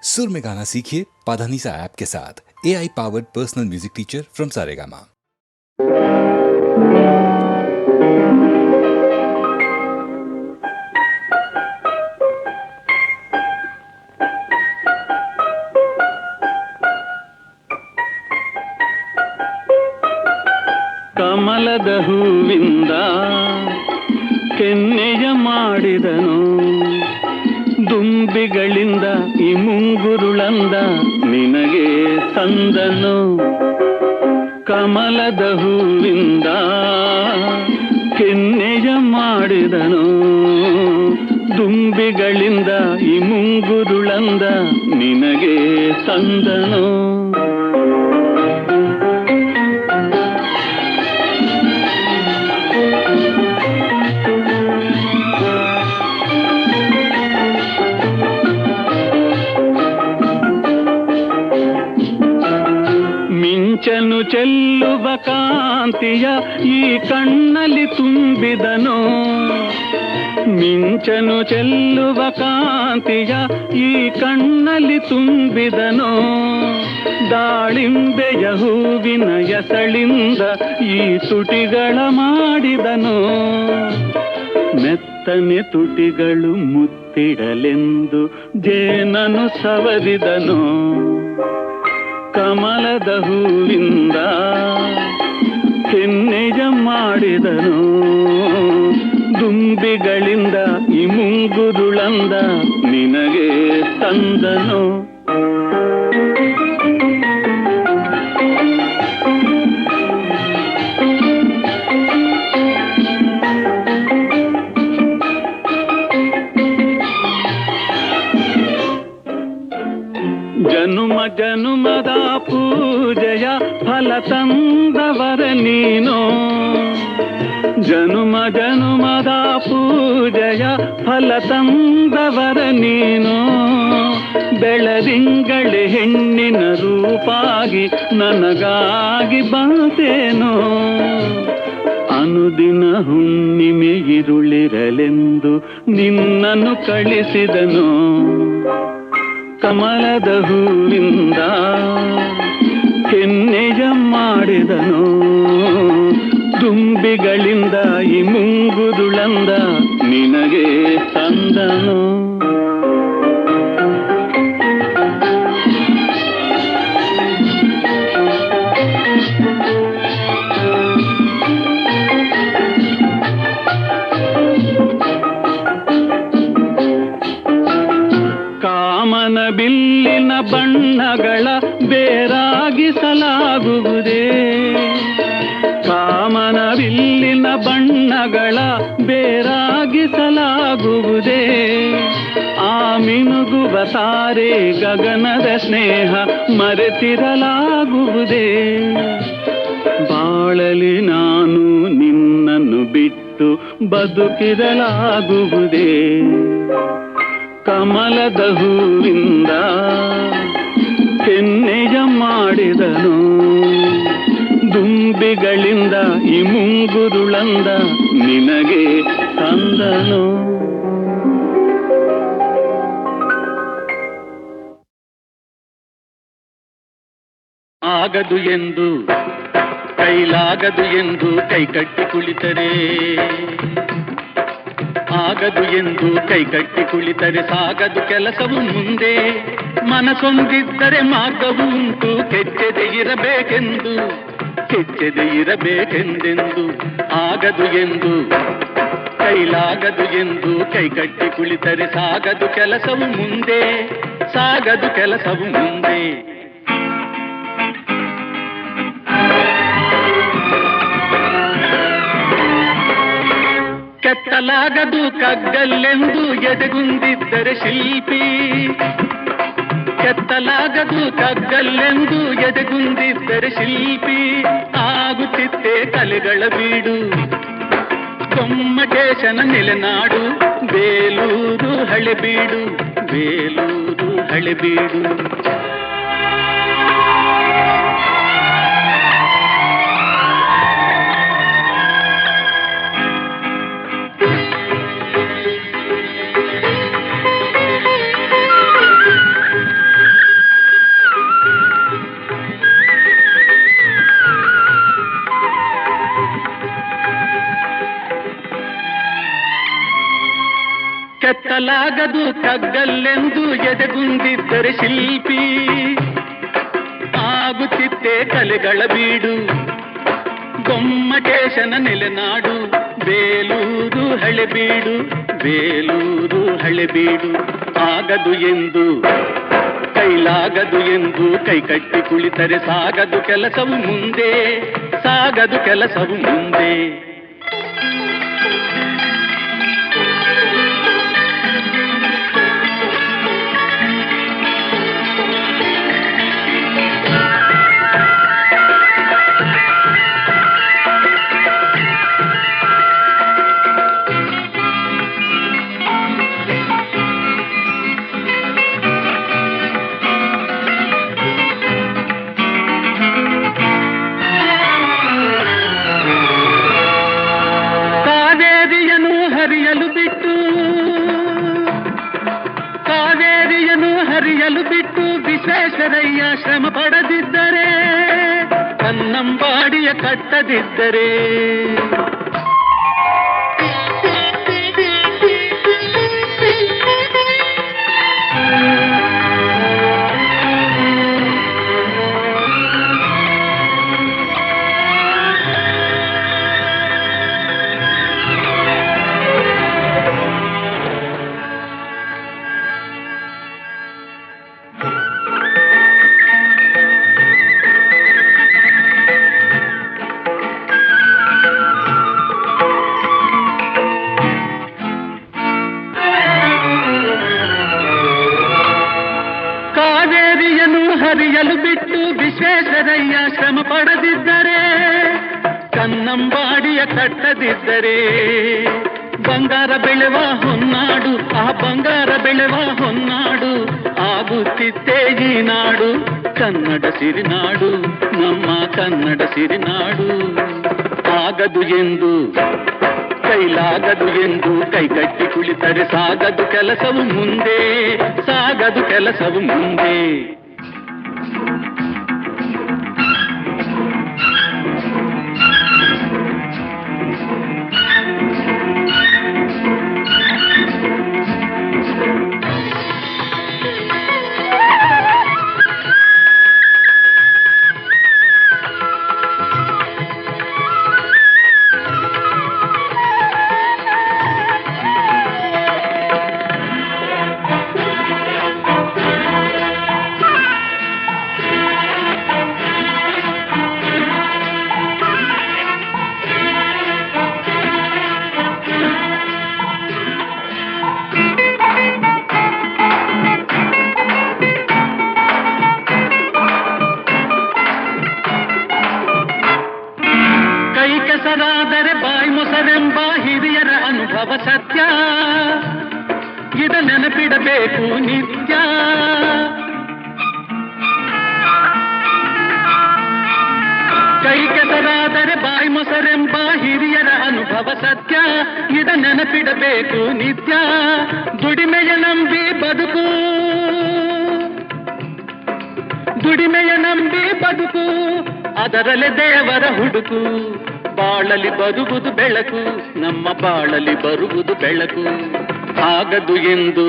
सुर में गाना सीखिए पाधानीसा ऐप के साथ। AI powered personal music teacher from Saregama. ಕಮಲದ ಹೂವಿಂದ ಕೆನ್ನೆಯ ಮಾಡಿದನು, ದುಂಬಿಗಳಿಂದ ಈ ಮುಂಗುರುಳಂದ ನಿನಗೆ ತಂದನು. ಕಮಲದ ಹೂವಿಂದ ಕೆನ್ನೆಯ ಮಾಡಿದನು, ದುಂಬಿಗಳಿಂದ ಈ ಮುಂಗುರುಳಂದ ನಿನಗೆ ತಂದನು. ಮಿಂಚನು ಚೆಲ್ಲುವ ಕಾಂತಿಯ ಈ ಕಣ್ಣಲ್ಲಿ ತುಂಬಿದನು, ಮಿಂಚನು ಚೆಲ್ಲುವ ಕಾಂತಿಯ ಈ ಕಣ್ಣಲ್ಲಿ ತುಂಬಿದನು. ದಾಳಿಂಬೆಯ ಹೂವಿನ ಎಸಳಿಂದ ಈ ತುಟಿಗಳ ಮಾಡಿದನು, ಮೆತ್ತನೆ ತುಟಿಗಳು ಮುತ್ತಿಡಲೆಂದು ಜೇನನು ಸವರಿದನು. ಕಮಲದ ಹೂವಿಂದ ಕೆನ್ನೆಯ ಮಾಡಿದನು, ದುಂಬಿಗಳಿಂದ ಈ ಮುಂಗುರುಳಂದ ನಿನಗೆ ತಂದನು. ಜನುಮ ಜನುಮದ ಪೂಜೆಯ ಫಲ ತಂದವರ ನೀನು, ಜನುಮ ಜನುಮದ ಪೂಜೆಯ ಫಲ ತಂದವರ ನೀನು. ಬೆಳದಿಂಗಳೆ ಹೆಣ್ಣಿನ ರೂಪಾಗಿ ನನಗಾಗಿ ಬಂತೇನೋ, ಅನುದಿನ ಹುಣ್ಣಿಮೆ ಇರುಳಿರಲೆಂದು ನಿನ್ನನ್ನು ಕಳಿಸಿದನು. ಕಮಲದ ಹೂವಿಂದ ಕೆನ್ನೆಯ ಮಾಡಿದನು, ದುಂಬಿಗಳಿಂದ ಈ ಮುಂಗುರುಳಂದ ನಿನಗೆ ತಂದನು. ಕಾಮನ ಬಿಲ್ಲಿನ ಬಣ್ಣಗಳ ಬೇರಾಗಿಸಲಾಗುವುದೇ, ಕಾಮನ ಬಿಲ್ಲಿನ ಬಣ್ಣಗಳ ಬೇರಾಗಿಸಲಾಗುವುದೇ. ಆ ಮಿನುಗುವ ತಾರೆ ಗಗನದ ಸ್ನೇಹ ಮರೆತಿರಲಾಗುವುದೇ. ಬಾಳಲಿ ನಾನು ನಿನ್ನನ್ನು ಬಿಟ್ಟು ಬದುಕಿರಲಾಗುವುದೇ. ಕಮಲದ ಹೂವಿಂದ ಕೆನ್ನೆಯ ಮಾಡಿದನು, ದುಂಬಿಗಳಿಂದ ಈ ಮುಂಗುರುಳಂದ ನಿನಗೆ ತಂದನು. ಆಗದು ಎಂದು ಕೈಲಾಗದು ಎಂದು ಕೈಕಟ್ಟಿ ಕುಳಿತರೆ, ಆಗದು ಎಂದು ಕೈಕಟ್ಟಿ ಕುಳಿತರೆ ಸಾಗದು ಕೆಲಸವು ಮುಂದೆ. ಮನಸೊಂದಿದ್ದರೆ ಮಾರ್ಗವು ಉಂಟು, ಕೆಚ್ಚದೆ ಇರಬೇಕೆಂದು, ಕೆಚ್ಚದೆ ಇರಬೇಕೆಂದೆಂದು. ಆಗದು ಎಂದು ಕೈಲಾಗದು ಎಂದು ಕೈಕಟ್ಟಿ ಕುಳಿತರೆ ಸಾಗದು ಕೆಲಸವು ಮುಂದೆ, ಸಾಗದು ಕೆಲಸವು ಮುಂದೆ. ಕೆತ್ತಲಾಗದು ಕಗ್ಗಲ್ಲೆಂದು ಎದೆಗುಂದಿದ್ದರೆ ಶಿಲ್ಪಿ, ಕೆತ್ತಲಾಗದು ಕಗ್ಗಲ್ಲೆಂದು ಎದೆಗುಂದಿದ್ದರೆ ಶಿಲ್ಪಿ. ಆಗುತ್ತಿತ್ತೆ ಕಲೆಗಳ ಬೀಡು, ಗೊಮ್ಮಟೇಶನ ನೆಲೆನಾಡು, ಬೇಲೂರು ಹಳೆಬೀಡು, ಬೇಲೂರು ಹಳೆಬೀಡು. ಕಟ್ಟಲಾಗದು ಕಗ್ಗಲ್ಲೆಂದು ಎದೆಗುಂದಿದ್ದರೆ ಶಿಲ್ಪಿ ಆಗುತ್ತಿತ್ತೆ ಕಲೆಗಳ ಬೀಡು. ಗೊಮ್ಮಟೇಶನ ನೆಲೆನಾಡು ಬೇಲೂರು ಹಳೆಬೀಡು, ಬೇಲೂರು ಹಳೆಬೀಡು. ಆಗದು ಎಂದು ಕೈಲಾಗದು ಎಂದು ಕೈಕಟ್ಟಿ ಕುಳಿತರೆ ಸಾಗದು ಕೆಲಸವು ಮುಂದೆ, ಸಾಗದು ಕೆಲಸವು ಮುಂದೆ. ಹರಿಯಲು ಬಿಟ್ಟು ವಿಶ್ವೇಶ್ವರಯ್ಯ ಶ್ರಮ ಪಡದಿದ್ದರೆ, ಕನ್ನಂಬಾಡಿಯ ಕಟ್ಟದಿದ್ದರೆ, ಹರಿಯಲು ಬಿಟ್ಟು ವಿಶ್ವೇಶ್ವರಯ್ಯ ಶ್ರಮ ಪಡದಿದ್ದರೆ, ಕನ್ನಂಬಾಡಿಯ ಕಟ್ಟದಿದ್ದರೆ, ಬಂಗಾರ ಬೆಳೆವ ಹೊನ್ನಾಡು, ಆ ಬಂಗಾರ ಬೆಳೆವ ಹೊನ್ನಾಡು ಆಗುತ್ತಿತ್ತೇ ಈ ನಾಡು. ಕನ್ನಡ ಸಿರಿನಾಡು, ನಮ್ಮ ಕನ್ನಡ ಸಿರಿನಾಡು. ಆಗದು ಎಂದು ಕೈಲಾಗದು ಎಂದು ಕೈಕಟ್ಟಿ ಕುಳಿತರೆ ಸಾಗದು ಕೆಲಸವು ಮುಂದೆ, ಸಾಗದು ಕೆಲಸವು ಮುಂದೆ. ಕೆಸರಾದರೆ ಬಾಯಿ ಮೊಸರೆಂಬ ಹಿರಿಯರ ಅನುಭವ ಸತ್ಯ, ಇದ ನೆನಪಿಡಬೇಕು ನಿತ್ಯ. ಕೈ ಕೆಸರಾದರೆ ಬಾಯಿ ಮೊಸರೆಂಬ ಹಿರಿಯರ ಅನುಭವ ಸತ್ಯ, ಇದ ನೆನಪಿಡಬೇಕು ನಿತ್ಯ. ದುಡಿಮೆಯ ನಂಬಿ ಬದುಕು, ದುಡಿಮೆಯ ನಂಬಿ ಬದುಕು, ಅದರಲ್ಲೇ ದೇವರ ಹುಡುಕು. ಬಾಳಲಿ ಬರುವುದು ಬೆಳಕು, ನಮ್ಮ ಬಾಳಲಿ ಬರುವುದು ಬೆಳಕು. ಆಗದು ಎಂದು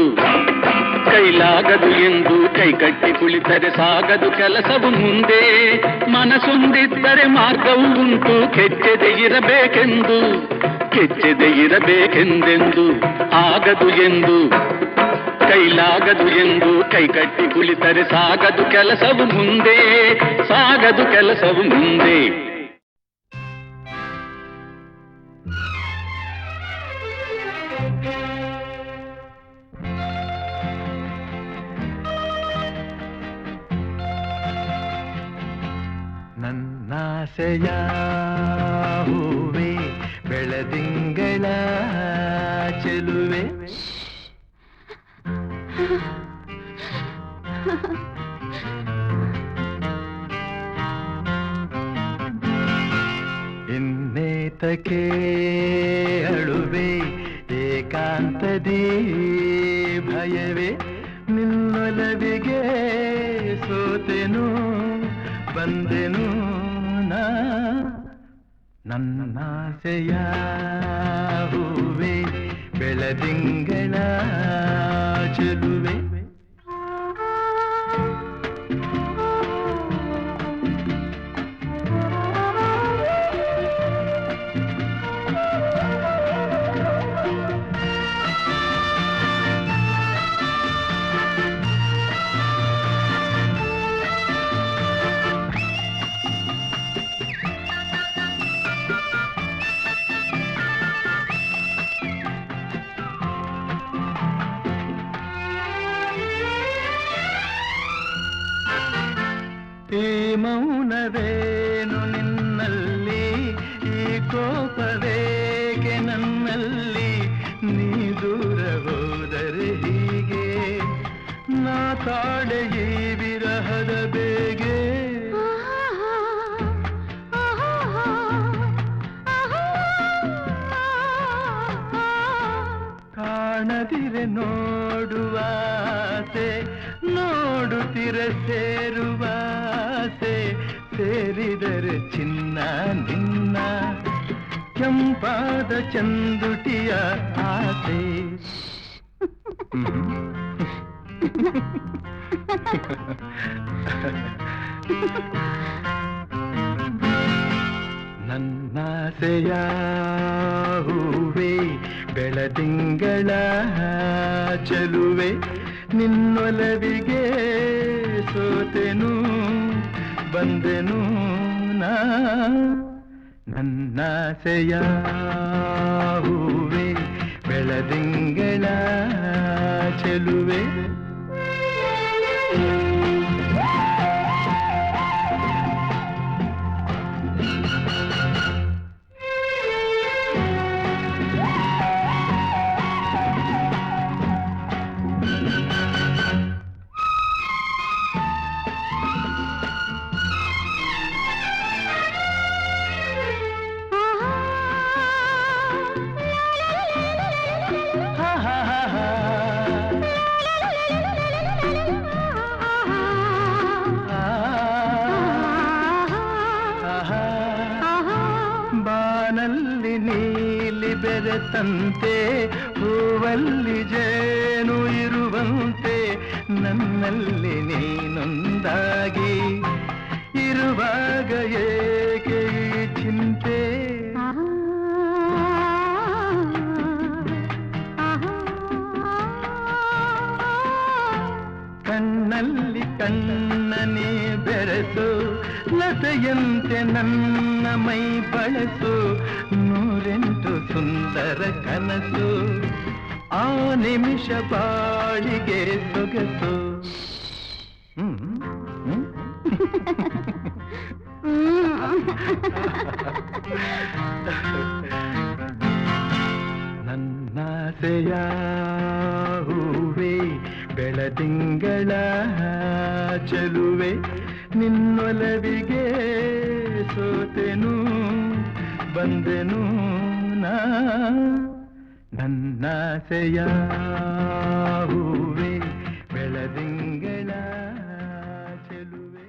ಕೈಲಾಗದು ಎಂದು ಕೈಕಟ್ಟಿ ಕುಳಿತರೆ ಸಾಗದು ಕೆಲಸವು ಮುಂದೆ. ಮನಸೊಂದಿದ್ದರೆ ಮಾರ್ಗವು ಉಂಟು, ಕೆಚ್ಚದೆ ಇರಬೇಕೆಂದು, ಕೆಚ್ಚದೆ ಇರಬೇಕೆಂದೆಂದು. ಆಗದು ಎಂದು ಕೈಲಾಗದು ಎಂದು ಕೈಕಟ್ಟಿ ಕುಳಿತರೆ ಸಾಗದು ಕೆಲಸವು ಮುಂದೆ, ಸಾಗದು ಕೆಲಸವು ಮುಂದೆ. ನನ್ನಾಸೆಯ ಹೂವೆ ಬೆಳದಿಂಗಳ ಚೆಲುವೆ, ಇನ್ನೇತಕ್ಕೆ ಅಳುವೆ ಏಕಾಂತದಿ ಭಯವೇ, ನಿನ್ನೊಲವಿಗೆ ಸೋತೆನು ಬಂದೆನು ನಾ. ನನ್ನಾಸೆಯ ಹೂವೆ ಬೆಳದಿಂಗಳ ಚೆಲುವೆ. ಈ ಮೌನವೇನು ನಿನ್ನಲ್ಲಿ, ಈ ಕೋಪವೇಗೆ ನನ್ನಲ್ಲಿ, ನೀ ದೂರ ಹೋದರೆ ಹೀಗೆ ನಾ ತಾಳೆ ಈ ವಿರಹದ ಬೇಗೆ. ಕಾಣದಿರೆ ನೋಡುವಾಸೆ, ನೋಡುತ್ತಿರೆ ಸೇರುವಾಸೆ, ಸೇರಿದರೆ ಚಿನ್ನ ನಿನ್ನ ಕೆಂಪಾದ ಚಂದುಟಿಯ ಆಸೆ. ನನ್ನಾಸೆಯ ಹೂವೆ, ಬೆಳದಿಂಗಳ ಚೆಲುವೆ, ನಿನ್ನೊಲವಿಗೆ ಸೋತೆನು ಬಂದೆನು ನಾ. ನನ್ನಾಸೆಯ ಹೂವೆ, ಬೆಳದಿಂಗಳ ಚೆಲುವೆ. ಬಾನಲ್ಲಿ ನೀಲಿ ಬೆರೆತಂತೆ, ಹೂವಲ್ಲಿ ಜೇನು ಇರುವಂತೆ, ನನ್ನಲ್ಲಿ ನೀನೊಂದಾಗಿ ಇರುವಾಗ ಏಕೆ ಈ ಚಿಂತೆ. ಕಣ್ಣಲ್ಲಿ ಕಣ್ಣನೇ ಬೆರೆಸು, ಲತೆಯಂತೆ ನನ್ನ ಮೈ ಬಳಸು, ನೂರೆಂಟು ಸುಂದರ ಕನಸು, ಆ ನಿಮಿಷ ಬಾಳಿಗೆ ಸೊಗಸು. ನನ್ನಾಸೆಯ ಹೂವೆ, ಬೆಳದಿಂಗಳ ಚೆಲುವೆ, ನಿನ್ನೊಲವಿಗೆ ಸೋತೆನು ಬಂದೆನು ನಾ. ನನ್ನಾಸೆಯ ಹೂವೆ, ಬೆಳದಿಂಗಳ ಚೆಲುವೆ.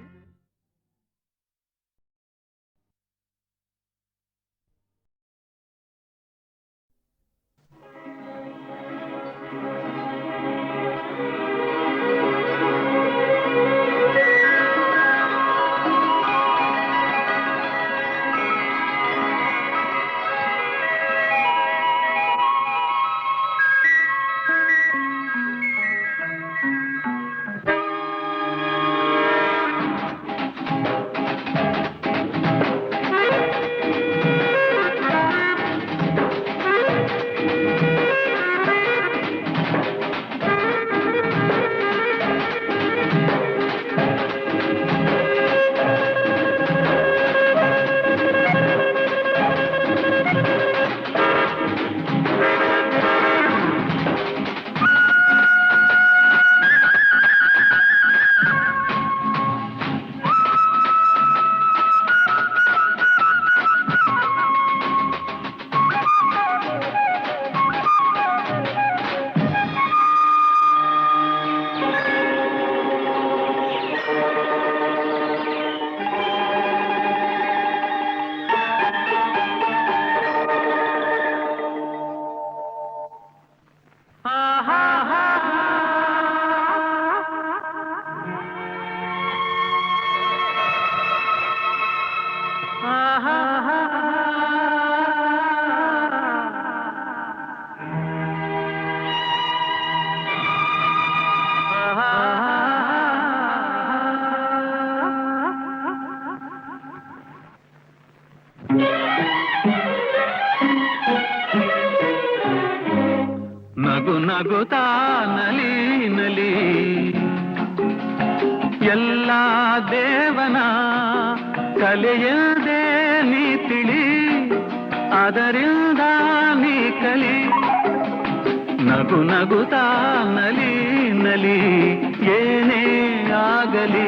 ನಗುತ್ತಾ ನಲಿ ನಲಿ ಎಲ್ಲ ದೇವನ ಕಲೆಯದೇ ನೀ ತಿಳಿ ಅದರಿಂದ ನೀ ಕಲಿ ನಗು ನಗುತ್ತಾ ನಲಿ ನಲಿ ಏನೇ ಆಗಲಿ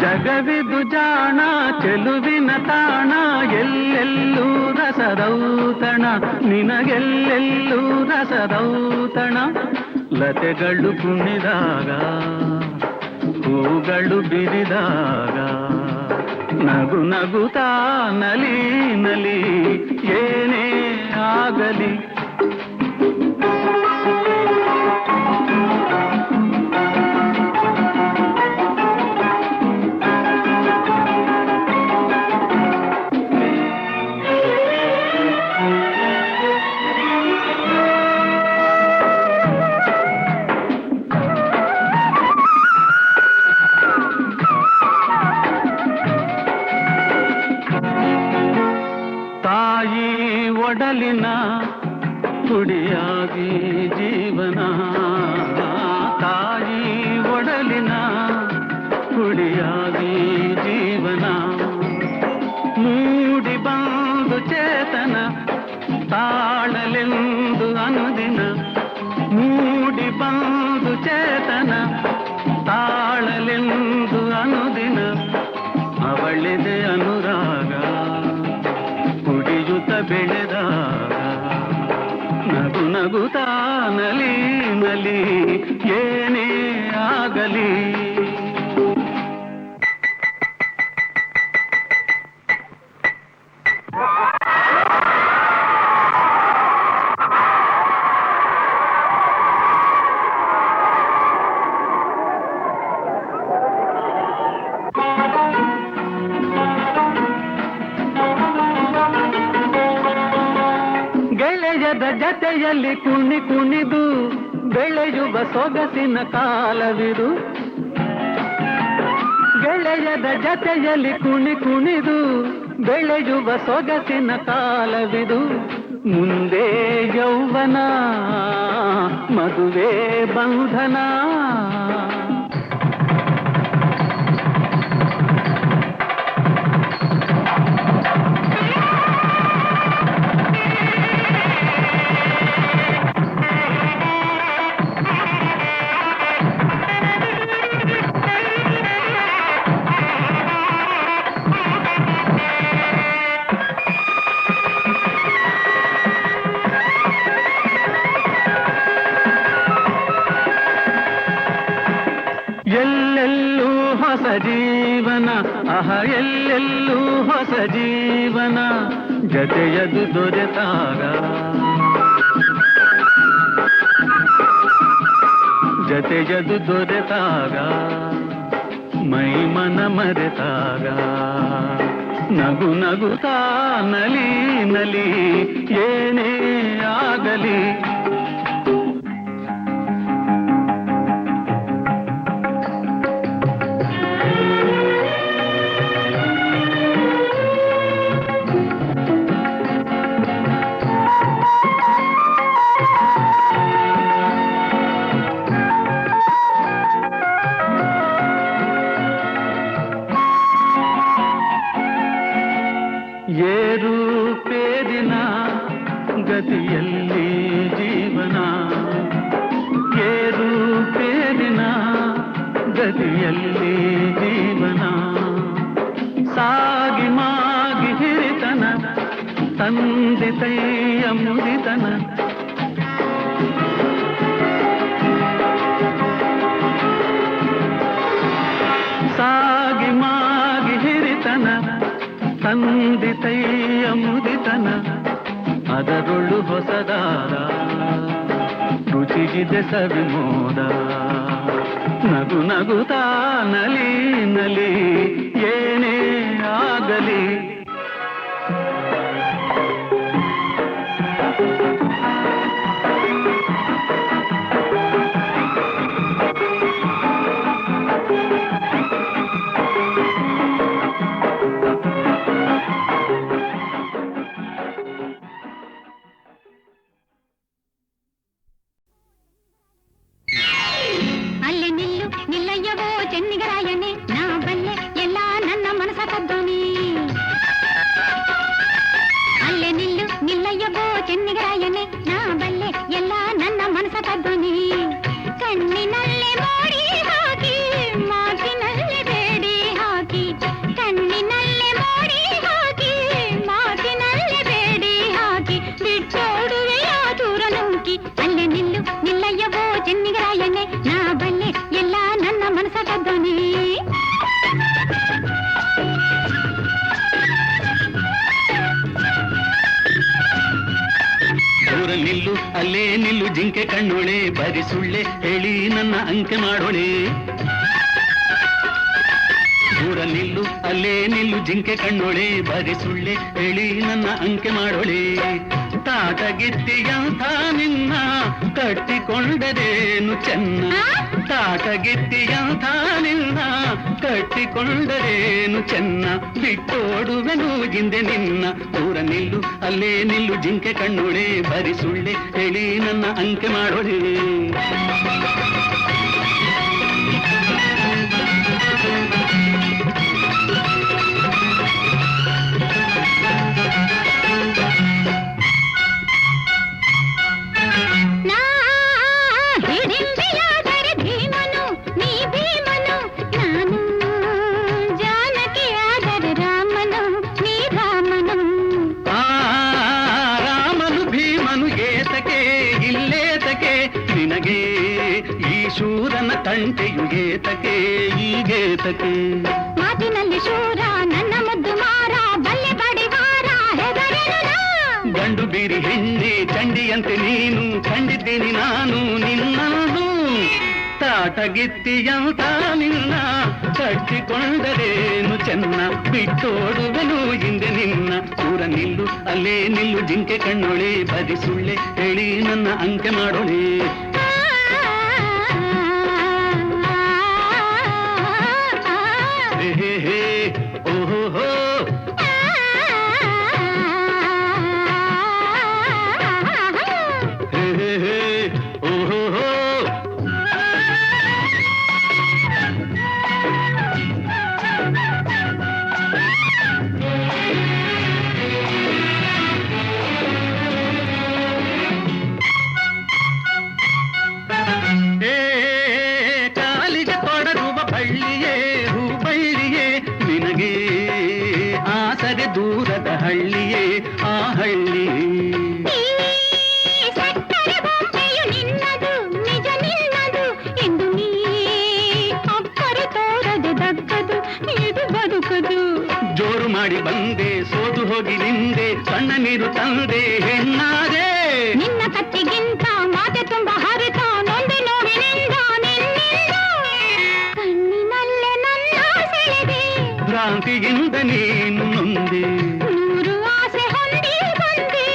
ಜಗವಿದು ಜಾಣ ಚೆಲುವಿನ ತಾಣ ಎಲ್ಲೆಲ್ಲೂ ರಸದೌತಣ ನಿನಗೆಲ್ಲೆಲ್ಲೂ ರಸದೌತಣ ಲತೆಗಳು ಕುಣಿದಾಗ ಹೂಗಳು ಬಿರಿದಾಗ ನಗು ನಗುತ್ತಾ ನಲಿ ನಲಿ ಏನೇ ಆಗಲಿ ಒಡಲಿನ ಕುಡಿಯಾಗಿ ಜೀವನ ತಾಯಿ ಒಡಲಿನ ಕುಡಿಯಾಗಿ ಜೀವನ ಮೂಡಿ ಬಂದು ಚೇತನ ತಾಳಲೆಂದು ಅನುದಿನ ಮೂಡಿ ಬಂದು ಚೇತನ ತಾಳಲೆಂದು ಅನುದಿನ ಅವಳಿದೆ ಅನುರಾಗ ಕುಡಿಯುತ್ತ ಬೆಳೆದಾಗ ನಗು ನಗುತ್ತಾ ನಲಿ ನಲಿ ಏನೇ ಆಗಲಿ ಗೆಳೆಯದ ಜತೆಯಲ್ಲಿ ಕುಣಿ ಕುಣಿದು ಬೆಳೆಯುವ ಸೊಗಸಿನ ಕಾಲವಿದು ಗೆಳೆಯದ ಜತೆಯಲ್ಲಿ ಕುಣಿ ಕುಣಿದು ಬೆಳೆಯುವ ಸೊಗಸಿನ ಕಾಲವಿದು ಮುಂದೆ ಯೌವನ ಮದುವೆ ಬಂಧನ ಎಲ್ಲೆಲ್ಲೂ ಹೊಸ ಜೀವನ ಆಹ ಎಲ್ಲೆಲ್ಲೂ ಹೊಸ ಜೀವನ ಜತೆಯದು ದೊರೆತಾಗ ಜತೆಯದು ದೊರೆತಾಗ ಮೈ ಮನ ಮರೆತಾಗ ನಗು ನಗುತ್ತಾ ನಲಿ ನಲಿ ಏನೇ ಆಗಲಿ ಏರುಪೇರಿನ ಗತಿಯಲ್ಲಿ ಜೀವನ ಏರುಪೇರಿನ ಗತಿಯಲ್ಲಿ ಜೀವನ ಸಾಗಿ ಮಾಗಿ ಹಿರಿತನ ತಂದೆ ತೈಯ ಮುರಿತನ ಸಾಗಿ ಮಾಗಿ ಹಿರಿತನ ತಂದೆ ತೈಯ ಮುರಿತನ ಅದರೊಳು ಹೊಸದಾರ ರುಚಿಗಿದೆ ಸವಿಮೋದ ನಗು ನಗುತ್ತಾ ನಲಿ ನಲಿ ಏನೇ ಆಗ ಆಗಲಿ. ಅಲ್ಲೇ ನಿಲ್ಲು ಜಿಂಕೆ ಕಣ್ಣೊಳೆ, ಬರಿ ಸುಳ್ಳೆ ಹೇಳಿ ನನ್ನ ಅಂಕೆ ಮಾಡೋಳೆ. ದೂರ ನಿಲ್ಲು ಅಲ್ಲೇ ನಿಲ್ಲು ಜಿಂಕೆ ಕಣ್ಣೊಳೆ, ಬರಿ ಸುಳ್ಳೆ ಹೇಳಿ ನನ್ನ ಅಂಕೆ ಮಾಡೋಳೆ. ತಾಟಗಿತ್ತಿಯಂಥ ನಿನ್ನ ಕಟ್ಟಿಕೊಂಡರೇನು ಚೆನ್ನ, ತಾಟಗಿತ್ತಿಯಂಥ ನಿನ್ನ ಕಟ್ಟಿಕೊಂಡರೇನು ಚೆನ್ನ, ಬಿಟ್ಟೋಡುವೆನು ಗಿಂದೆ ನಿನ್ನ. ದೂರ ನಿಲ್ಲು ಅಲ್ಲೇ ನಿಲ್ಲು ಜಿಂಕೆ ಕಣ್ಣೊಳೆ, ಬರಿ ಸುಳ್ಳೆ ಹೇಳಿ ನನ್ನ ಅಂಕೆ ಮಾಡೋಳೆ. ಶೂರನ ತಂಟೆಯು ಗೇತಕೆ ಈಗೇತಕೆ, ಮಾತಿನಲ್ಲಿ ಶೂರ ನನ್ನ ಮುದ್ದು ಮಾರ, ಬಲ್ಲೆ ಬಡಿವಾರ ಹೆದರೆನು. ಗಂಡು ಬೀರಿ ಹೆಣ್ಣೆ ಚಂಡಿಯಂತೆ ನೀನು, ಕಂಡಿದ್ದೀನಿ ನಾನು ನಿನ್ನನು. ತಾಟಗಿತ್ತಿಯಂತ ನಿನ್ನ ಕಟ್ಟಿಕೊಂಡರೇನು ಚೆನ್ನ, ಬಿಟ್ಟೋಡುವೆನು ಹಿಂದೆ ನಿನ್ನ. ದೂರ ನಿಲ್ಲು ಅಲ್ಲೇ ನಿಲ್ಲು ಜಿಂಕೆ ಕಣ್ಣೊಳೆ, ಬದಿ ಸುಳ್ಳೆ ಹೇಳಿ ನನ್ನ ಅಂಕೆ ಮಾಡೋಳೆ. ಕಾಲಿಗೆ ತೊಡಗುವ ಬಳ್ಳಿಯೇ ಹೂಬಳ್ಳಿಯೇ, ನಿನಗೆ ಆಸರೆ ದೂರದ ಹಳ್ಳಿಯೇ ಆ ಹಳ್ಳಿ. ನಿನ್ನದು ನಿಜ ನಿನ್ನದು ಎಂದು ನೀ ಅಪ್ಪರೆ ತೋರದೆ ದಕ್ಕದು, ಇದು ಬದುಕದು. ಜೋರು ಮಾಡಿ ಬಂದೆ ಸೋದು ಹೋಗಿ ನಿಂದೆ, ಸಣ್ಣ ನೀರು ತಂದೆ ಹೆಣ್ಣಾದೆ. ನಿನ್ನ ಕತ್ತಿಗಿಂತ ಮಾತೆ ತುಂಬ ಹರಿತ, ನೊಂದೆ ನೋವಿನಿಂದ ನಿನ್ನಿಂದ ಕಣ್ಣಿನಲ್ಲೇ ನನ್ನ ಸೆಳೆದೆ. ಭ್ರಾಂತಿಯಿಂದ ನೀನು ನೊಂದೆ, ನೂರು ಆಸೆ ಹೊಂದಿ ಬಂದೆ,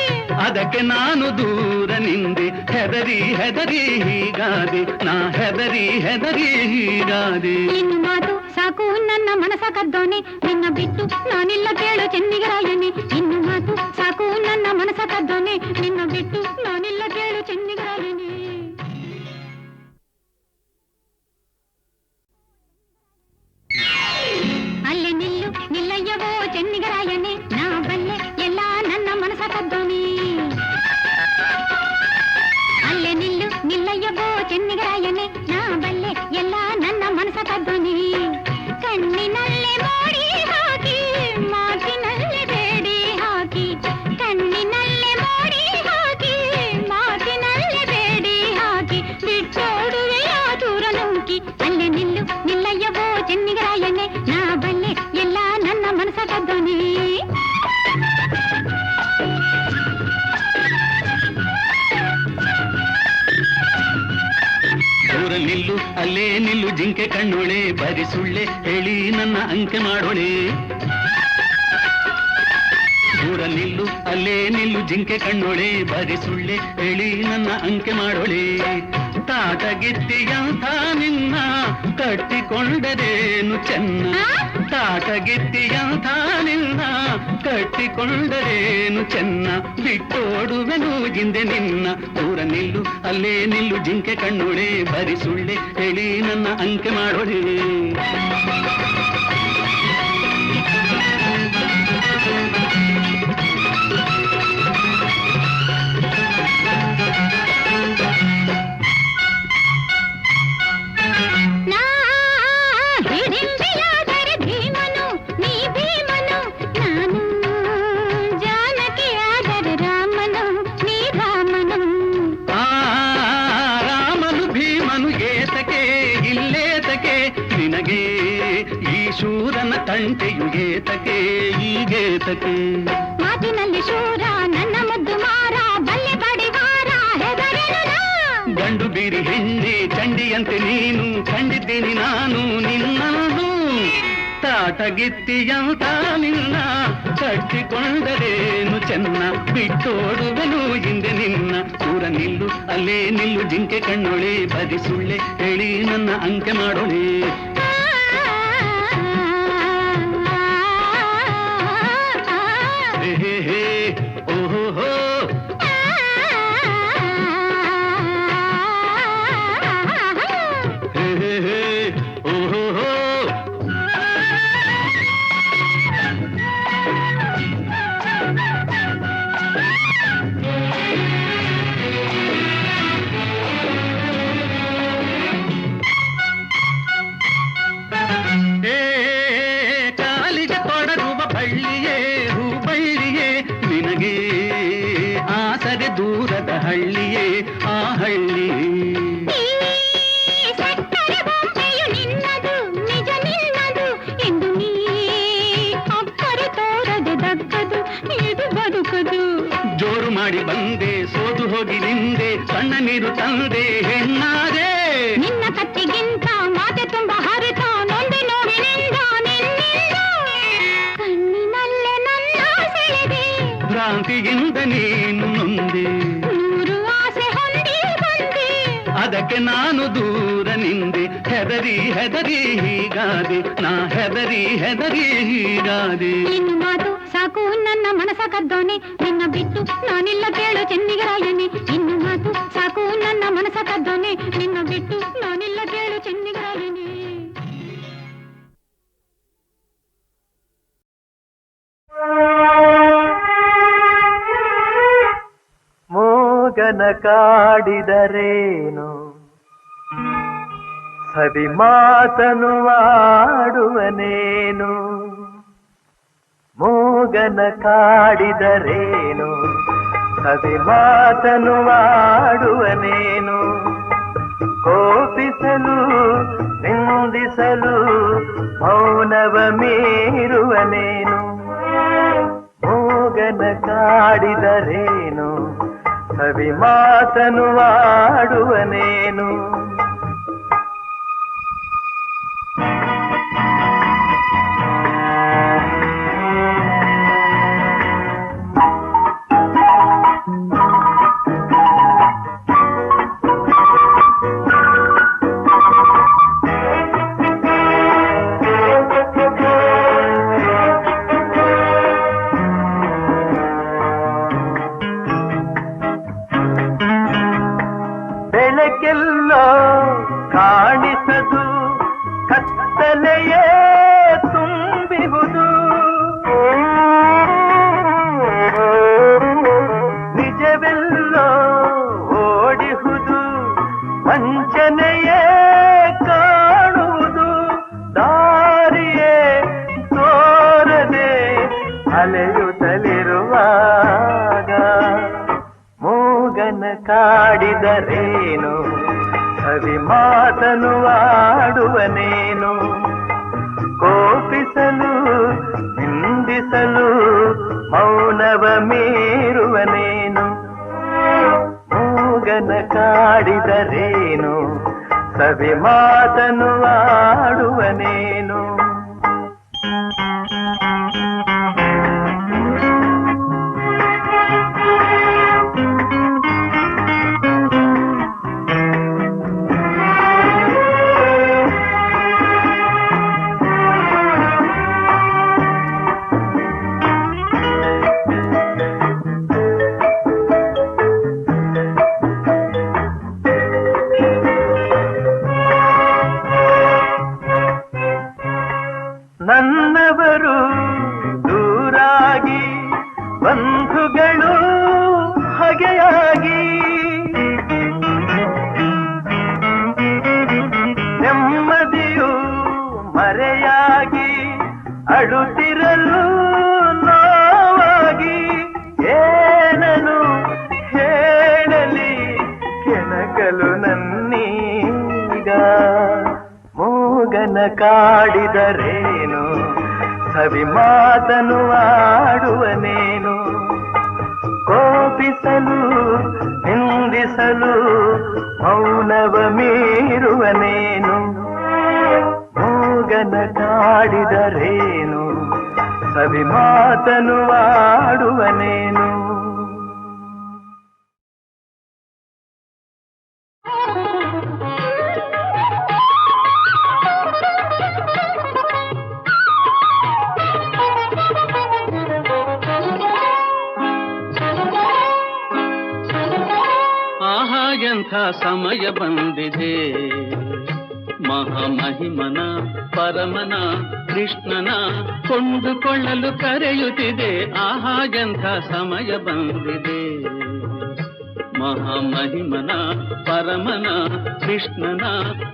ಅದಕ್ಕೆ ನಾನು ದೂರ ನಿಂದೆ. ಹೆದರಿ ಹೆದರಿ ಹೀಗಾದೆ ನಾ, ಹೆದರಿ ಹೆದರಿ ಹೀಗಾದೆ. ಇನ್ನು ಮಾತು ಸಾಕು ನನ್ನ ಮನಸ ಕದ್ದೋನೆ, ನಿನ್ನ ಬಿಟ್ಟು ನಾನಿಲ್ಲ ಕೇಳು ಚೆನ್ನಿಗರಾಯನೆ. ಇನ್ನು ಮಾತು ಸಾಕು ನನ್ನ ಮನಸ ಕದ್ದೋನೆ, ನಿನ್ನ ಬಿಟ್ಟು ನಾನಿಲ್ಲ ಕೇಳು ಚೆನ್ನಿಗರಾಯನೆ. ಅಲ್ಲೇ ನಿಲ್ಲು ನಿಲ್ಲಯ್ಯವೋ ಚೆನ್ನಿಗರಾಯನೆ, ನಾ ಬಲ್ಲೆ ಎಲ್ಲ ನನ್ನ ಮನಸ ಕದ್ದೋನೆ. ಅಲ್ಲೇ ನಿಲ್ಲು ನಿಲ್ಲಯ್ಯವೋ ಚೆನ್ನಿಗರಾಯನೆ, ನಾ ಬಲ್ಲೆ ಎಲ್ಲ ನನ್ನ ಮನಸ ಕದ್ದೋನೆ. ಕಣ್ಣಿನಲ್ಲೇ ಮೋಡಿ ಹಾಕಿ, ಮಾತಿನಲ್ಲೇ ಬೇಡಿ ಹಾಕಿ, ಕಣ್ಣಿನಲ್ಲೇ ಮೋಡಿ ಹಾಕಿ, ಮಾತಿನಲ್ಲೇ ಬೇಡಿ ಹಾಕಿ, ಬಿಟ್ಟೋಡುವೆಯ ದೂರ ನೂಕಿ. ಅಲ್ಲೇ ನಿಲ್ಲು ನಿಲ್ಲಯ್ಯವೋ ಚೆನ್ನಿಗರಾಯನೆ, ನಾ ಬಲ್ಲೆ ಎಲ್ಲ ನನ್ನ ಮನಸ ಕದ್ದೋನೆ. ದೂರ ನಿಲ್ಲು ಅಲ್ಲೇ ನಿಲ್ಲು ಜಿಂಕೆ ಕಣ್ಣೊಳೆ, ಬರಿ ಸುಳ್ಳೆ ಹೇಳಿ ನನ್ನ ಅಂಕೆ ಮಾಡೋಳೆ. ನಿಲ್ಲು ಅಲ್ಲೇ ನಿಲ್ಲು ಜಿಂಕೆ ಕಣ್ಣೊಳೆ ಬರಿ ಸುಳ್ಳೆ ಹೇಳಿ ನನ್ನ ಅಂಕೆ ಮಾಡೋಳೆ ತಾಟಗಿತ್ತಿಯಂಥ ನಿನ್ನ ಕಟ್ಟಿಕೊಂಡರೇನು ಚೆನ್ನ ತಾಟಗಿತ್ತಿಯಂಥ ನಿನ್ನ ಕಟ್ಟಿಕೊಂಡರೇನು ಚೆನ್ನ ಬಿಟ್ಟೋಡುವೆನು ಹಿಂದೆ ನಿನ್ನ ದೂರ ನಿಲ್ಲು ಅಲ್ಲೇ ನಿಲ್ಲು ಜಿಂಕೆ ಕಣ್ಣೊಳೆ ಬರಿ ಸುಳ್ಳೆ ಹೇಳಿ ನನ್ನ ಅಂಕೆ ಮಾಡೋಳೆ ಶೂರನ ತಂಟೆಯು ಗೇತಕ್ಕೆ ಈ ಗೇತಕ್ಕೆ ಮಾತಿನಲ್ಲಿ ಶೂರ ನನ್ನ ಮುದ್ದು ಮಾರ ಬಲ್ಲೆ ಬಡಿವಾರ ಹೆದರೆನು ಗಂಡು ಬೀರಿ ಹೆಣ್ಣೆ ಚಂಡಿಯಂತೆ ನೀನು ಕಂಡಿದ್ದೀನಿ ನಾನು ನಿನ್ನದು ತಾಟಗಿತ್ತಿಯಂತ ನಿನ್ನ ಕಟ್ಟಿಕೊಂಡರೇನು ಚೆನ್ನ ಬಿಟ್ಟೋಡುವೆನು ಹಿಂದೆ ನಿನ್ನ ದೂರ ನಿಲ್ಲು ಅಲ್ಲೇ ನಿಲ್ಲು ಜಿಂಕೆ ಕಣ್ಣೊಳೆ ಬದಿ ಸುಳ್ಳೆ ಹೇಳಿ ನನ್ನ ಅಂಕೆ ಮಾಡೋಳೆ ಹೇ ಹೇ ಓಹೋ ಹೋ ಹೇ ಹೇ ಓಹೋ ಹೋ ಕಾಲಿಗೆ ತೊಡಗುವ ಬಳ್ಳಿಯೇ ಹೂ ಬಳ್ಳಿಯೇ ನಿನಗೆ ಆಸರೆ ದೂರದ ಹಳ್ಳಿಯೇ ಆ ಹಳ್ಳಿ ನಿನ್ನದು ನಿಜ ನಿನ್ನದು ಎಂದು ನೀ ಅಪ್ಪರೆ ತೋರದೆ ದಕ್ಕದು ಇದು ಬದುಕದು ಜೋರು ಮಾಡಿ ಬಂದೆ ಸೋತು ಹೋಗಿ ನಿಂದೆ ಸಣ್ಣ ನೀರು ತಂದೆ ಹೆಣ್ಣಾದೆ ನಿನ್ನ ಕತ್ತಿಗಿಂತ ಮಾತೆ ತುಂಬ ಹರಿತ ನೊಂದೆ ನೋಡಿ ನಿಂದ ಕಣ್ಣಿನಲ್ಲೇ ನನ್ನ ಸೆಳೆದೆ ಭ್ರಾಂತಿಯಿಂದ ನೀನು ನೊಂದೆ ನೂರು ಆಸೆ ಹೊಂದಿ ಬಂದೆ ಅದಕ್ಕೆ ನಾನು ದೂರ ನಿಂದೆ ಹೆದರಿ ಹೆದರಿ ಹೀಗಾದೆ ನಾ ಹೆದರಿ ಹೆದರಿ ಹೀಗಾದೆ ನಿನ್ನ ಮಾತು ಸಾಕು ನನ್ನ ಮನಸ ಕದ್ದೋನೆ ನಿನ್ನ ಬಿಟ್ಟು ನಾನಿಲ್ಲ ಕೇಳು ಚೆನ್ನಿಗರಾಯನೆ ಇನ್ನು ಮಾತು ಸಾಕು ನನ್ನ ಮನಸ ಕದ್ದೋನೆ ನಿನ್ನ ಬಿಟ್ಟು ನಾನಿಲ್ಲ ಕೇಳು ಚೆನ್ನಿಗರಾಯನೆ ಮೂಗನ ಕಾಡಿದರೇನು ಸವಿ ಮಾತನು ಆಡುವನೇನು ಮೂಗನ ಕಾಡಿದರೇನು ಸವಿ ಮಾತನು ಆಡುವನೇನು ಕೋಪಿಸಲು ನಿಂದಿಸಲು ಮೌನವ ಮೀರುವನೇನು ಮೂಗನ ಕಾಡಿದರೇನು ಸವಿ ಮಾತನು ಆಡುವನೇನು ಬೆಳಕೆಲ್ಲೋ ಕಾಣಿಸದು ಕತ್ತಲೆಯೇ ತುಂಬಿಹುದು ನಿಜವೆಲ್ಲೋ ಓಡಿಹುದು ವಂಚನೆಯೇ ಕಾಣುವುದು ದಾರಿಯೇ ತೋರದೆ ಅಲೆಯುತ್ತಲಿರುವಾಗ ಮೂಗನ ಕಾಡಿದರೇನು ಸವಿ ಮಾತನು ಆಡುವನೇನು ಕೋಪಿಸಲು ನಿಂದಿಸಲು ಮೌನವ ಮೀರುವನೇನು ಮೂಗನ ಕಾಡಿದರೇನು ಸವಿ ಮಾತನು ಆಡುವನೇನು ಮಿಸಲು ನನ್ನೀಗ ಮೂಗನ ಕಾಡಿದರೇನು ಸವಿ ಮಾತನು ಆಡುವನೇನು ಕೋಪಿಸಲು ನಿಂದಿಸಲು ಮೌನವ ಮೀರುವನೇನು ಮೂಗನ ಕಾಡಿದರೇನು ಸವಿ ಮಾತನು ಆಡುವನೇನು ಆಹಾ ಎಂಥ ಸಮಯ ಬಂದಿದೆ ಮಹಾಮಹಿಮನ ಪರಮನ ಕೃಷ್ಣನ ಕೊಂಡುಕೊಳ್ಳಲು ಕರೆಯುತ್ತಿದೆ ಆಹಾ ಎಂಥ ಸಮಯ ಬಂದಿದೆ ಮಹಾಮಹಿಮನ ಪರಮನ ಕೃಷ್ಣನ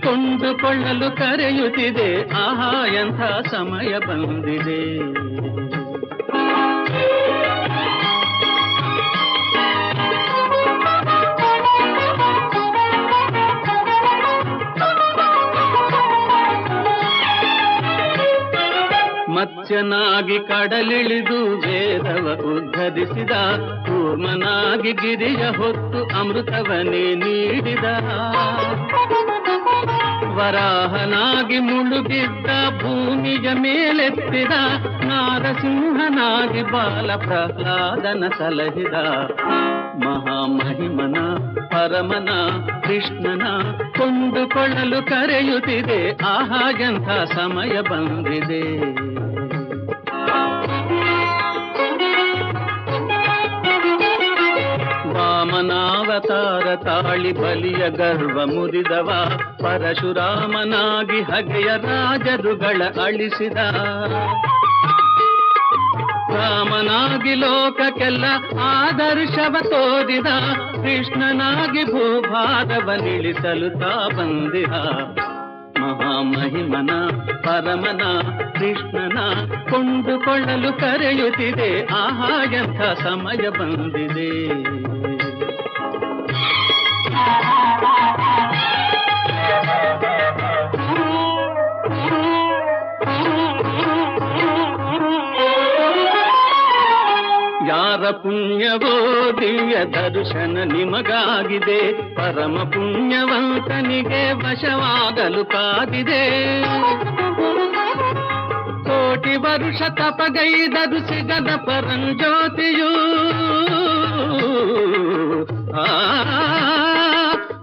ಕೊಂಡುಕೊಳ್ಳಲು ಕರೆಯುತ್ತಿದೆ ಆಹಾ ಎಂಥ ಸಮಯ ಬಂದಿದೆ ಮತ್ಸ್ಯನಾಗಿ ಕಡಲಿಳಿದು ವೇದವ ಉದ್ಧರಿಸಿದ ಕೂರ್ಮನಾಗಿ ಗಿರಿಯ ಹೊತ್ತು ಅಮೃತವನೇ ನೀಡಿದ ವರಾಹನಾಗಿ ಮುಳುಗಿದ್ದ ಭೂಮಿಯ ಮೇಲೆತ್ತಿದ ನಾರಸಿಂಹನಾಗಿ ಬಾಲ ಪ್ರಹ್ಲಾದನ ಸಲಹಿದ ಮಹಾಮಹಿಮನ ಪರಮನ ಕೃಷ್ಣನ ಕೊಂಡುಕೊಳ್ಳಲು ಕರೆಯುತ್ತಿದೆ ಆಹಾ ಎಂಥ ಸಮಯ ಬಂದಿದೆ ವಾಮನಾವತಾರ ತಾಳಿ ಬಲಿಯ ಗರ್ವ ಮುರಿದವ ಪರಶುರಾಮನಾಗಿ ಹಗೆಯ ರಾಜರುಗಳ ಅಳಿಸಿದ ರಾಮನಾಗಿ ಲೋಕಕ್ಕೆಲ್ಲ ಆದರ್ಶವ ತೋರಿದ ಕೃಷ್ಣನಾಗಿ ಭೂಭಾರವನಿಳಿಸಲು ತಾ ಬಂದಿಹ ಮಹಾಮಹಿಮನ ಪರಮನ ಕೃಷ್ಣನ ಕೊಂಡುಕೊಳ್ಳಲು ಕರೆಯುತ್ತಿದೆ ಆಹಾ ಎಂಥ ಸಮಯ ಬಂದಿದೆ ಯಾರ ಪುಣ್ಯವೋ ದಿವ್ಯ ದರ್ಶನ ನಿಮಗಾಗಿದೆ ಪರಮ ಪುಣ್ಯವಂತನಿಗೆ ವಶವಾಗಲು ಕಾದಿದೆ ಕೋಟಿ ವರುಷ ತಪಗೈದರು ಸಿಗದ ಪರಂಜ್ಯೋತಿಯು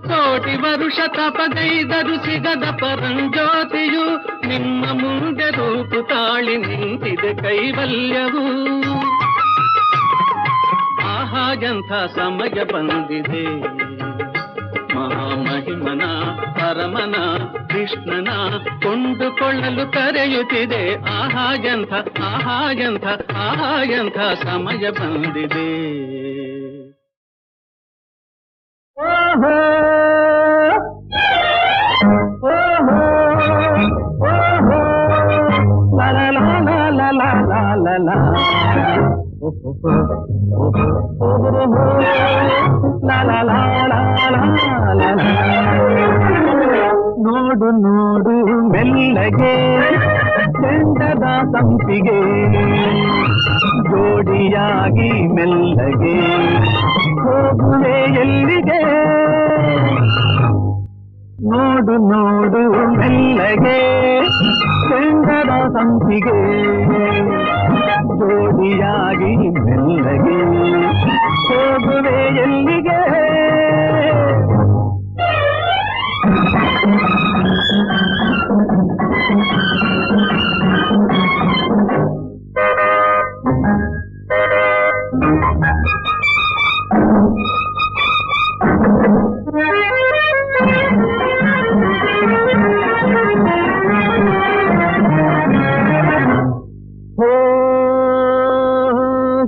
ಕೋಟಿ ವರುಷ ತಪಗೈದರು ಸಿಗದ ಪರಂಜ್ಯೋತಿಯು ನಿಮ್ಮ ಮುಂದೆ ರೂಪು ತಾಳಿ ನಿಂತಿದೆ ಕೈವಲ್ಯವು ಆಹಾ ಎಂಥ ಸಮಯ ಬಂದಿದೆ ಮಹಾಮಹಿಮನ ಪರಮನ ಕೃಷ್ಣನ ಕೊಂಡುಕೊಳ್ಳಲು ಕರೆಯುತ್ತಿದೆ ಆಹಾ ಎಂಥ ಸಮಯ ಬಂದಿದೆ ಓಹೋ ಓಹೋ ಓಹೋ ಲಾ ಲಾ ಲಾ ಲಾ ಲಾ ಲಾ ಲಾ ಲಾ ನೋಡು ನೋಡು ಮೆಲ್ಲಗೆ ಚೆಂಡದ ಸಂಪಿಗೆ ಜೋಡಿಯಾಗಿ ಮೆಲ್ಲಗೆ ಹೋಗುವೆ ಎಲ್ಲಿಗೆ ನೋಡು ನೋಡು ಮೆಲ್ಲಗೆ ಚೆಂಡದ ಸಂಪಿಗೆ ಜೋಡಿಯಾಗಿ ಮೆಲ್ಲಗೆ ಹೋಗುವೆ ಎಲ್ಲಿಗೆ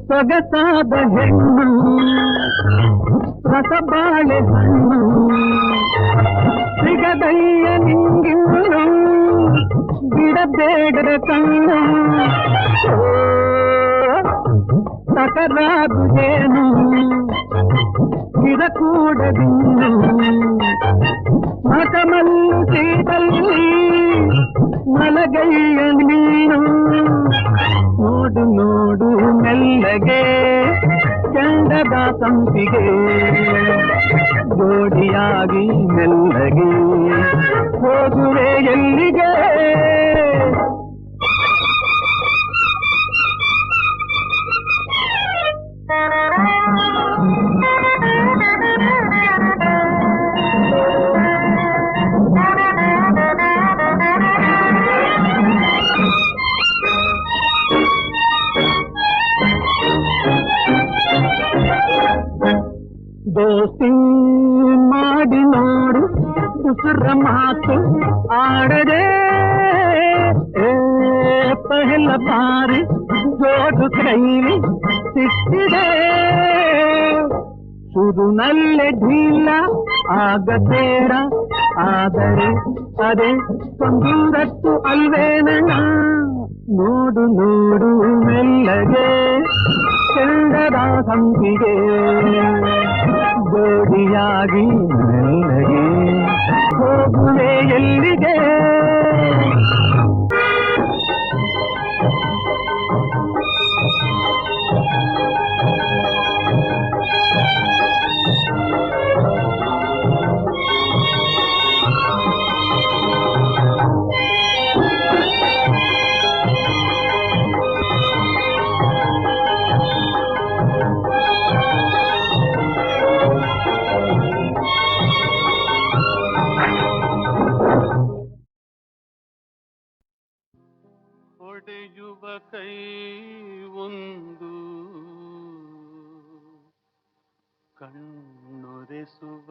ಸೊಗಸಾದ ಹೆಣ್ಣು ರಸಬಾಳೆ ಹಣ್ಣು ಸಿಗದಯ್ಯ ನಿಂಗಿನ್ನು ಬಿಡಬೇಡರ ಕಣ್ಣು ತಕರಾದು ಏನು ಇರಕೂಡದಿನ್ನು ಕೈಯ ನೀನು ನೋಡು ನೋಡು ಮೆಲ್ಲಗೆ ಚಂದದ ಸಂಪಿಗೆ ಜೋಡಿಯಾಗಿ ಮೆಲ್ಲಗೆ ಹೋಗುವೆ ಎಲ್ಲಿಗೆ ದೋಸ್ತಿ ಮಾಡಿ ನೋಡು ಉಸಿರ ಮಾತು ಆಡದೆ ಪಹಲ ಬಾರಿ ಜೋಡು ಕೈಲಿ ಸಿಕ್ಕಿದೆ ಶುರುನಲ್ಲೇ ಢೀಲ ಆಗಬೇಡ ಆದರೆ ಅದೇ ಕೊಂದೂರತ್ತು ಅಲ್ವೇನಣ್ಣ ನೋಡು ನೋಡು ಮೆಲ್ಲಗೆ ಚಂದದ ಸಂಪಿಗೆ ಜೋಡಿಯಾಗಿ ಮೆಲ್ಲಗೆ ಹೋಗುವೆ ಎಲ್ಲಿಗೆ ಹೊಡೆಯುವ ಕೈ ಒಂದು ಕಣ್ಣೊರೆಸುವ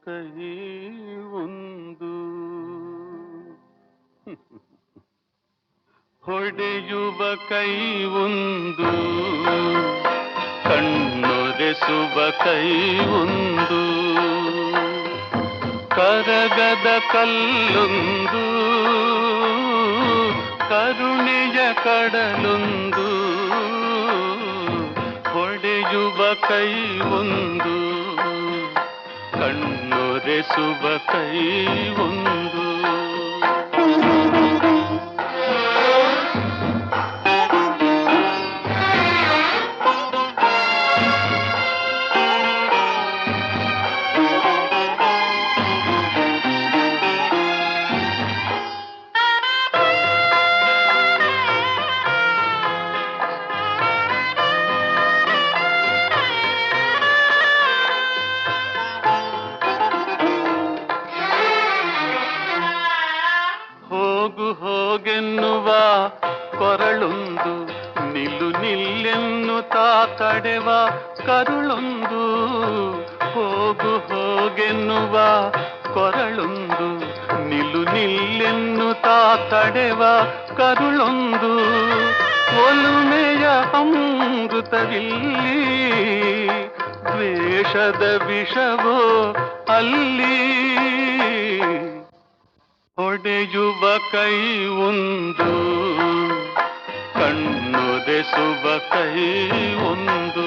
ಕೈ ಒಂದು ಹೊಡೆಯುವ ಕೈ ಒಂದು ಕಣ್ಣೊರೆಸುವ ಕೈ ಒಂದು ಕರಗದ ಕಲ್ಲೊಂದು ಕರುಣೆಯ ಕಡಲೊಂದು ಹೊಡೆಯುವ ಕೈ ಒಂದು ಕಣ್ಣೊರೆಸುವ ಕೈ ಒಂದು ಹೋಗೆನ್ನುವ ಕೊರಳೊಂದು ನಿಲ್ಲು ನಿಲ್ಲೆನ್ನುತ್ತಾ ತಡೆವ ಕರುಳೊಂದು ಹೋಗೆನ್ನುವ ಕೊರಳೊಂದು ನಿಲ್ಲು ನಿಲ್ಲೆನ್ನುತ್ತಾ ತಡೆವ ಕರುಳೊಂದು ಒಲುಮೆಯ ಅಮೃತವಿಲ್ಲಿ ದ್ವೇಷದ ವಿಷವೋ ಅಲ್ಲಿ ಹೊಡೆಯುವ ಕೈ ಒಂದು ಕಣ್ಣೊರೆಸುವ ಕೈ ಒಂದು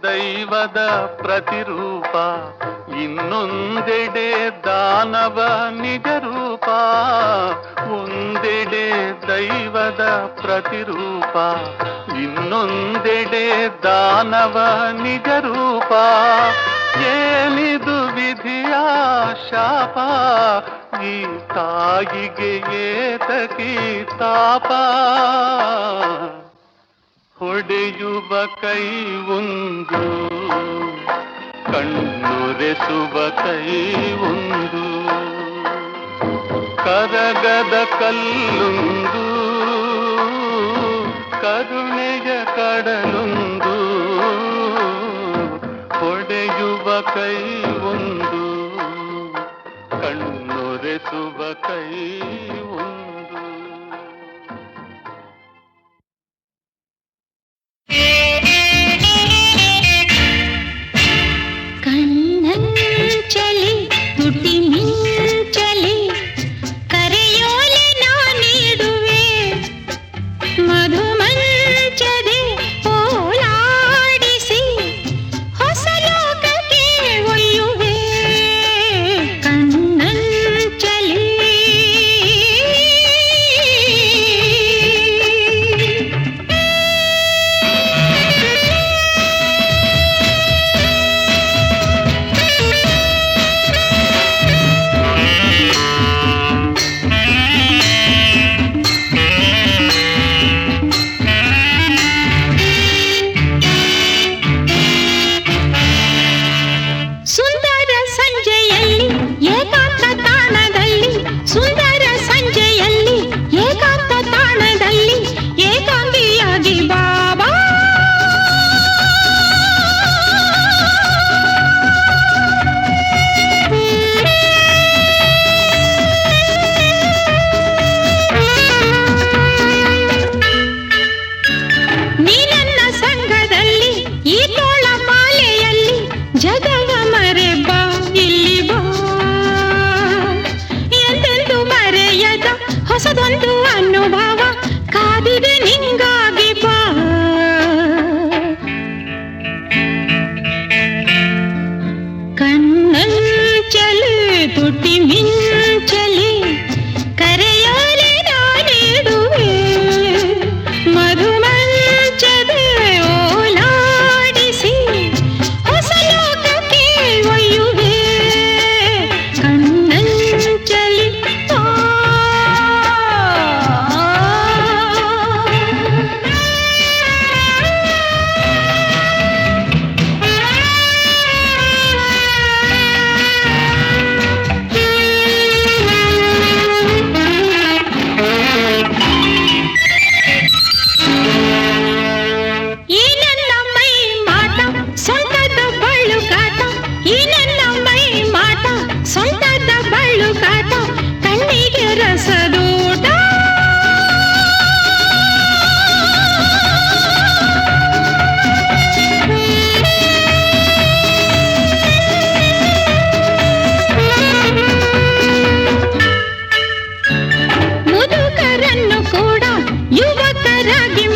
ದೈವದ ಪ್ರತಿರೂಪ ಇನ್ನೊಂದೆಡೆ ದಾನವ ನಿಜ ರೂಪ ಒಂದೆಡೆ ದೈವದ ಪ್ರತಿರೂಪ ಇನ್ನೊಂದೆಡೆ ದಾನವ ನಿಜ ರೂಪ ಏನಿದು ವಿಧಿಯ ಶಾಪ ಈ ತಾಯಿಗೆ ಏತಕಿ ತಾಪ ಹೊಡೆಯುವ ಕೈ ಒಂದು ಕಣ್ಣೊರೆಸುವ ಕೈ ಒಂದು ಕರಗದ ಕಲ್ಲೊಂದು ಕರುಣೆಯ ಕಡಲೊಂದು ಹೊಡೆಯುವ ಕೈ ಒಂದು ಕಣ್ಣೊರೆಸುವ ಕೈ ಒಂದು ಮೃದು ಅನುಭವ ಕಾದಿದೆ ನಿಂಗಾಗಿ ಬಾ ಕಣ್ಣಂಚಲಿ ತುಟಿ ಮಿಂಚಲಿ ಕರೆಯೋಲೆ ನಾನಿಡುವೆ ಮಧುಮಂಚದ ಓಲಾಡಿಸಿ ಹೊಸ ಲೋಕಕ್ಕೆ ಒಯ್ಯುವೆ ಕಣ್ಣಂಚಲಿ ಸೊಂಟದ ಬಳ್ಳುಕಾಟ ಈ ನನ್ನ ಮೈ ಮಾಟ ಸೊಂಟದ ಬಳ್ಳುಕಾಟ ಕಣ್ಣಿಗೆ ರಸದೂಟ ಮುದುಕರನ್ನು ಕೂಡ ಯುವಕರಾಗಿ